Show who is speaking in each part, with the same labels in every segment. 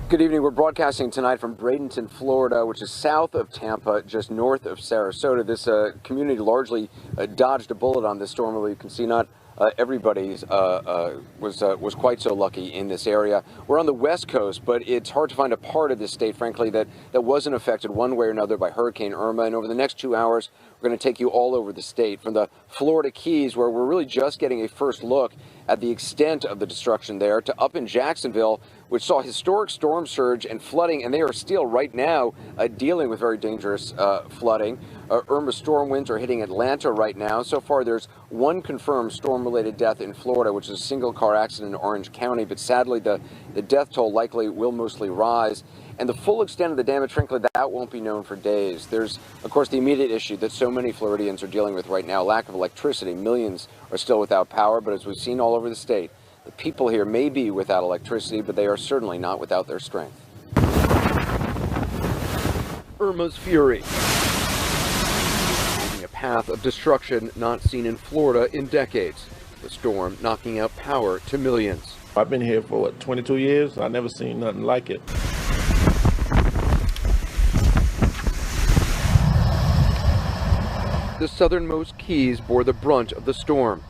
Speaker 1: Good evening. We're broadcasting tonight from Bradenton, Florida, which is south of Tampa, just north of Sarasota. This community largely dodged a bullet on this storm. Although you can see not everybody was quite so lucky in this area. We're on the West Coast, but it's hard to find a part of this state, frankly, that wasn't affected one way or another by Hurricane Irma. And over the next 2 hours, we're going to take you all over the state, from the Florida Keys, where we're really just getting a first look at the extent of the destruction there, to up in Jacksonville, which saw historic storm surge and flooding, and they are still right now dealing with very dangerous flooding. Irma storm winds are hitting Atlanta right now. So far, there's one confirmed storm-related death in Florida, which is a single-car accident in Orange County, but sadly, the death toll likely will mostly rise. And the full extent of the damage, frankly, that won't be known for days. There's, of course, the immediate issue that so many Floridians are dealing with right now, lack of electricity. Millions are still without power, but as we've seen all over the state, the people here may be without electricity, but they are certainly not without their strength. Irma's fury, leaving a path of destruction not seen in Florida in decades. The storm knocking out power to millions.
Speaker 2: I've been here for, 22 years? I've never seen nothing like it.
Speaker 1: The southernmost Keys bore the brunt of the storm.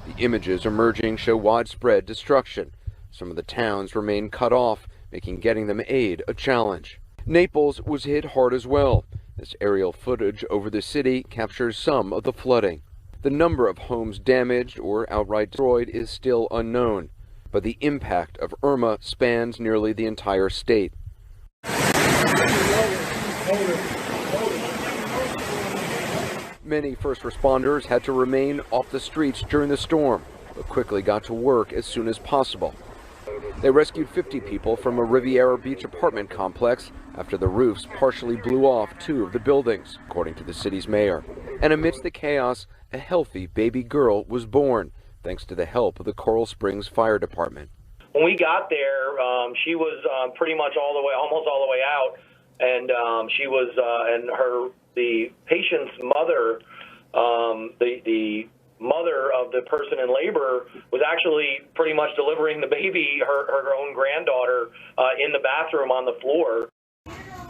Speaker 1: The images emerging show widespread destruction. Some of the towns remain cut off, making getting them aid a challenge. Naples was hit hard as well. This aerial footage over the city captures some of the flooding. The number of homes damaged or outright destroyed is still unknown, but the impact of Irma spans nearly the entire state. Many first responders had to remain off the streets during the storm, but quickly got to work as soon as possible. They rescued 50 people from a Riviera Beach apartment complex after the roofs partially blew off 2 of the buildings, according to the city's mayor. And amidst the chaos, a healthy baby girl was born, thanks to the help of the Coral Springs Fire Department.
Speaker 3: When we got there, she was pretty much almost all the way out, and she was, the patient's mother, the mother of the person in labor, was actually pretty much delivering the baby, her own granddaughter, in the bathroom on the floor.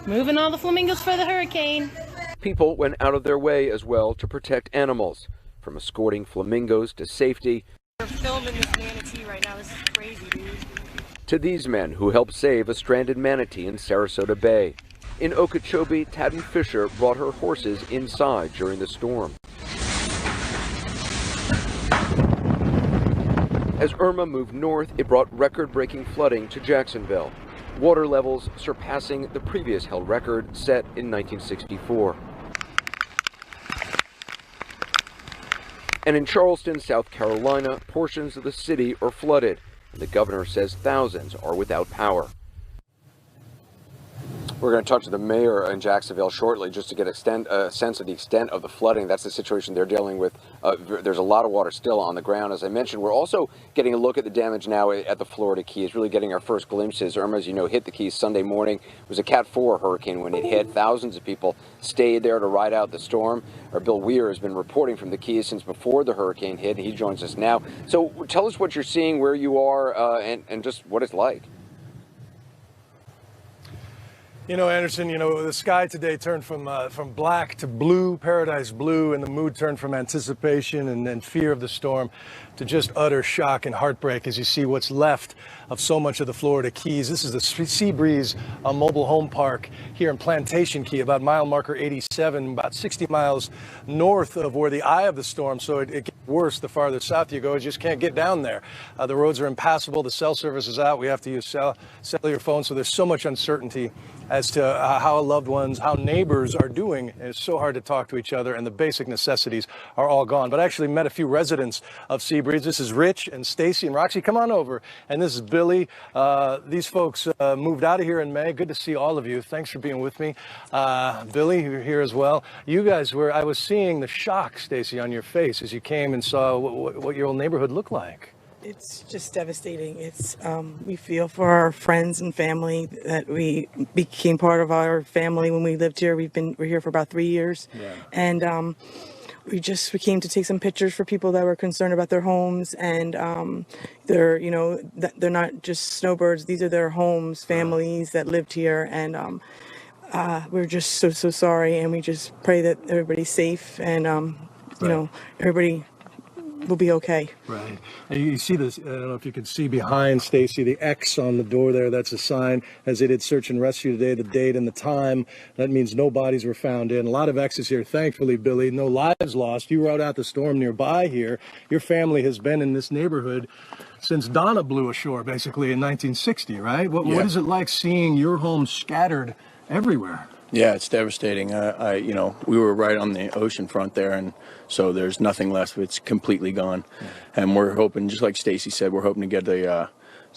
Speaker 4: Moving all the flamingos for the hurricane.
Speaker 1: People went out of their way as well to protect animals, from escorting flamingos to safety.
Speaker 4: We're filming this manatee right now. This is crazy, dude.
Speaker 1: To these men who helped save a stranded manatee in Sarasota Bay. In Okeechobee, Tadden Fisher brought her horses inside during the storm. As Irma moved north, it brought record-breaking flooding to Jacksonville, water levels surpassing the previous held record set in 1964. And in Charleston, South Carolina, portions of the city are flooded, and the governor says thousands are without power. We're going to talk to the mayor in Jacksonville shortly just to get a sense of the extent of the flooding. That's the situation they're dealing with. There's a lot of water still on the ground. As I mentioned, we're also getting a look at the damage now at the Florida Keys, really getting our first glimpses. Irma, as you know, hit the Keys Sunday morning. It was a Cat 4 hurricane when it hit. Thousands of people stayed there to ride out the storm. Our Bill Weir has been reporting from the Keys since before the hurricane hit. He joins us now. So tell us what you're seeing, where you are, and just what it's like.
Speaker 5: You know, Anderson, the sky today turned from black to blue, paradise blue, and the mood turned from anticipation and then fear of the storm to just utter shock and heartbreak as you see what's left of so much of the Florida Keys. This is the Seabreeze mobile home park here in Plantation Key, about mile marker 87, about 60 miles north of where the eye of the storm. So it gets worse the farther south you go. You just can't get down there. The roads are impassable. The cell service is out. We have to use cellular phones. So there's so much uncertainty as to how loved ones, how neighbors are doing. And it's so hard to talk to each other, and the basic necessities are all gone. But I actually met a few residents of Seabreeze. This is Rich and Stacy and Roxy. Come on over. And this is Billy. These folks moved out of here in May. Good to see all of you. Thanks for being with me. Billy, you're here as well. You guys I was seeing the shock, Stacy, on your face as you came and saw what your old neighborhood looked like.
Speaker 6: It's just devastating. It's we feel for our friends and family that we became part of our family when we lived here. We're here for about 3 years, and we came to take some pictures for people that were concerned about their homes, and they're they're not just snowbirds. These are their homes, families that lived here, and we're just so sorry, and we just pray that everybody's safe, and everybody will be okay.
Speaker 5: Right. And you see this, I don't know if you can see behind Stacy, the X on the door there. That's a sign, as they did search and rescue today, the date and the time. That means no bodies were found in. A lot of X's here, thankfully, Billy. No lives lost. You rode out the storm nearby here. Your family has been in this neighborhood since Donna blew ashore, basically, in 1960, right? What is it like seeing your home scattered everywhere?
Speaker 7: Yeah, it's devastating. We were right on the ocean front there, and so there's nothing left. It's completely gone. And we're hoping, just like Stacy said, we're hoping to get the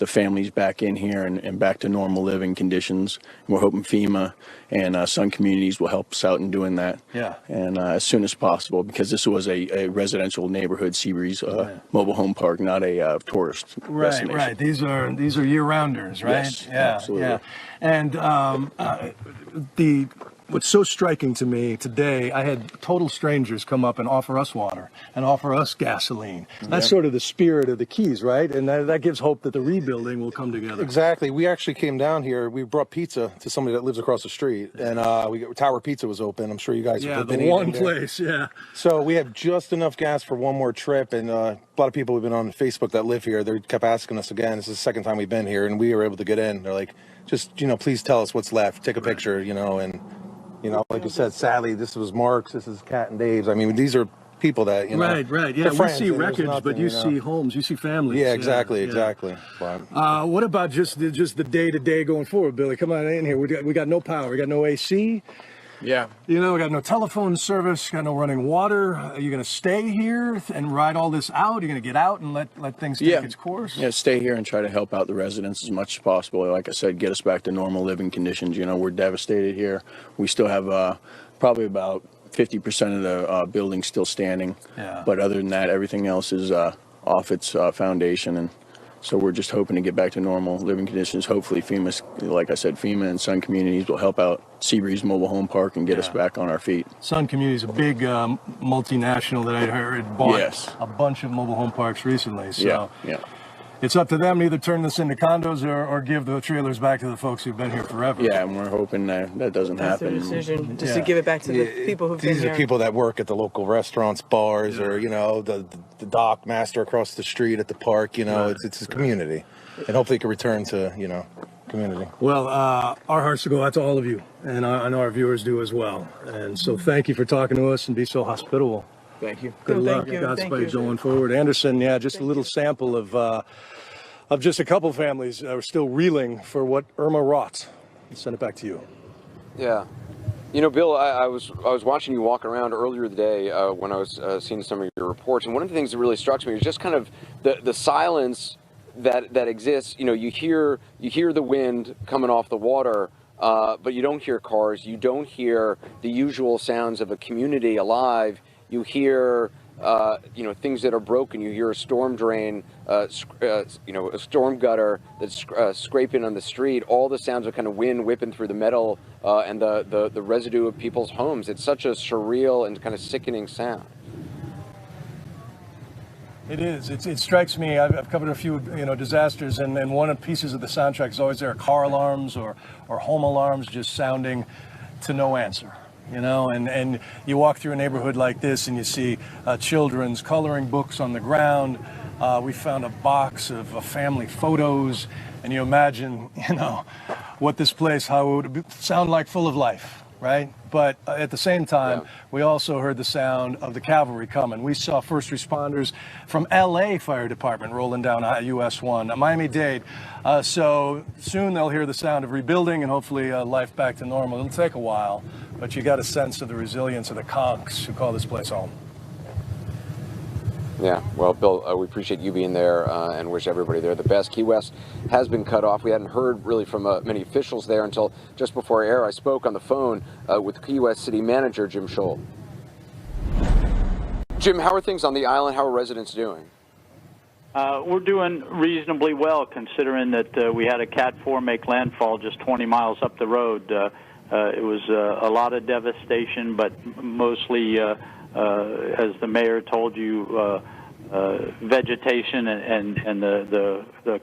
Speaker 7: families back in here and back to normal living conditions. And we're hoping FEMA and Sun Communities will help us out in doing that. Yeah. And as soon as possible, because this was a residential neighborhood, Seabreeze mobile home park, not a tourist destination.
Speaker 5: Right. These are year-rounders, right?
Speaker 7: Yes, absolutely.
Speaker 5: Yeah. And what's so striking to me today, I had total strangers come up and offer us water and offer us gasoline. That's sort of the spirit of the Keys, right? And that gives hope that the rebuilding will come together.
Speaker 8: Exactly. We actually came down here. We brought pizza to somebody that lives across the street, and Tower Pizza was open. I'm sure you guys have been eating
Speaker 5: one place,
Speaker 8: So we have just enough gas for one more trip, and a lot of people have been on Facebook that live here. They kept asking us again. This is the second time we've been here, and we were able to get in. They're like, just please tell us what's left. Take a picture, and. Like you said, sadly, this was Mark's, this is Kat and Dave's. I mean, these are people that,
Speaker 5: Right, yeah. We see wreckage, but you see homes, you see families.
Speaker 8: Yeah, exactly. But,
Speaker 5: what about just the day-to-day going forward, Billy? Come on in here. We got no power. We got no AC.
Speaker 7: Yeah.
Speaker 5: We got no telephone service, got no running water. Are you going to stay here and ride all this out? Are you going to get out and let things take its course?
Speaker 7: Yeah, stay here and try to help out the residents as much as possible. Like I said, get us back to normal living conditions. We're devastated here. We still have probably about 50% of the building still standing. Yeah. But other than that, everything else is off its foundation. And so we're just hoping to get back to normal living conditions. Hopefully FEMA and Sun Communities will help out Seabreeze Mobile Home Park and get us back on our feet.
Speaker 5: Sun Communities, a big multinational that I heard bought a bunch of mobile home parks recently. So it's up to them to either turn this into condos or give the trailers back to the folks who've been here forever.
Speaker 7: Yeah, and we're hoping that doesn't happen.
Speaker 6: That's their decision, just to give it back to the people who've been here.
Speaker 8: These are people that work at the local restaurants, bars, or, the dock master across the street at the park. It's a community. And hopefully it can return to, community.
Speaker 5: Well, our hearts go out to all of you, and I know our viewers do as well. And so thank you for talking to us and be so hospitable.
Speaker 7: Thank you.
Speaker 5: Good luck. Godspeed going forward. Anderson, just a little sample of just a couple families are still reeling for what Irma wrought. I'll send it back to you.
Speaker 1: Yeah. Bill, I was watching you walk around earlier today when I was seeing some of your reports, and one of the things that really struck me was just kind of the silence that exists. You hear the wind coming off the water, but you don't hear cars. You don't hear the usual sounds of a community alive. You hear things that are broken. You hear a storm drain, a storm gutter that's scraping on the street. All the sounds of kind of wind whipping through the metal and the residue of people's homes. It's such a surreal and kind of sickening sound.
Speaker 5: It is. It strikes me. I've covered a few, disasters, and one of the pieces of the soundtrack is always there are car alarms or home alarms just sounding to no answer. And you walk through a neighborhood like this and you see children's coloring books on the ground. We found a box of family photos, and you imagine, what this place, how it would sound like, full of life, right? But at the same time, we also heard the sound of the cavalry coming. We saw first responders from LA Fire Department rolling down US 1, Miami-Dade. So soon they'll hear the sound of rebuilding and hopefully life back to normal. It'll take a while, but you got a sense of the resilience of the conchs who call this place home.
Speaker 1: Yeah, well, Bill, we appreciate you being there and wish everybody there the best. Key West has been cut off. We hadn't heard really from many officials there until just before air. I spoke on the phone with Key West City Manager Jim Scholl. Jim, how are things on the island? How are residents doing?
Speaker 9: We're doing reasonably well, considering that we had a Cat 4 make landfall just 20 miles up the road. It was a lot of devastation, but mostly as the mayor told you, vegetation and the